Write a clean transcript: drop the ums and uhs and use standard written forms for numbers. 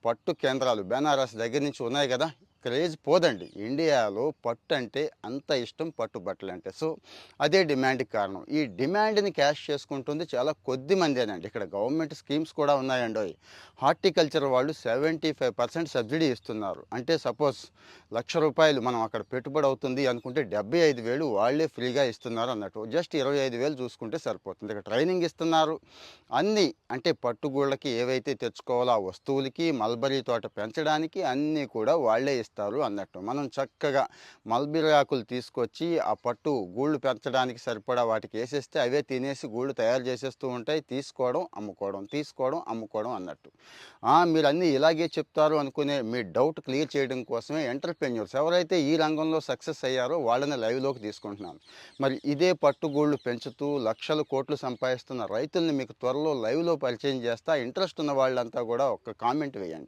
పట్టు కేంద్రాలు బెనారస్ దగ్గర నుంచి ఉన్నాయి కదా! క్రేజ్ పోదండి. ఇండియాలో పట్టు అంటే అంత ఇష్టం పట్టు బట్టలంటే. సో, అదే డిమాండ్‌కి కారణం. ఈ డిమాండ్‌ని క్యాష్ చేసుకుంటుంది చాలా కొద్ది మందేనండి. ఇక్కడ గవర్నమెంట్ స్కీమ్స్ కూడా ఉన్నాయండోయ్. హార్టికల్చర్ వాళ్ళు 75% సబ్సిడీ ఇస్తున్నారు. అంటే సపోజ్ రూ. 1,00,000 మనం అక్కడ పెట్టుబడి అవుతుంది అనుకుంటే 75,000 వాళ్ళే ఫ్రీగా ఇస్తున్నారు అన్నట్టు. జస్ట్ 25,000 చూసుకుంటే సరిపోతుంది. ఇక్కడ ట్రైనింగ్ ఇస్తున్నారు. అన్నీ అంటే పట్టుగూళ్ళకి ఏవైతే తెచ్చుకోవాలో ఆ వస్తువులకి, మల్బరీ తోట పెంచడానికి అన్నీ కూడా వాళ్ళే ఇస్తారు అన్నట్టు. మనం చక్కగా మల్బరీ ఆకులు తీసుకొచ్చి ఆ పట్టు గూళ్ళు పెంచడానికి సరిపడా వాటికి ఏసేస్తే అవే తినేసి గూళ్ళు తయారు చేసేస్తూ ఉంటాయి. తీసుకోవడం, అమ్ముకోవడం, తీసుకోవడం, అమ్ముకోవడం అన్నట్టు. మీరన్నీ ఇలాగే చెప్తారు అనుకునే మీ డౌట్ క్లియర్ చేయడం కోసమే ఎంటర్‌ప్రెన్యూర్స్ ఎవరైతే ఈ రంగంలో సక్సెస్ అయ్యారో వాళ్ళని లైవ్‌లోకి తీసుకుంటున్నాను. మరి ఇదే పట్టుగూళ్ళు పెంచుతూ లక్షలు, కోట్లు సంపాదిస్తున్న రైతుల్ని మీకు త్వరలో లైవ్‌లో పరిచయం చేస్తా. ఇంట్రెస్ట్ ఉన్న వాళ్ళంతా కూడా ఒక్క కామెంట్ వేయండి.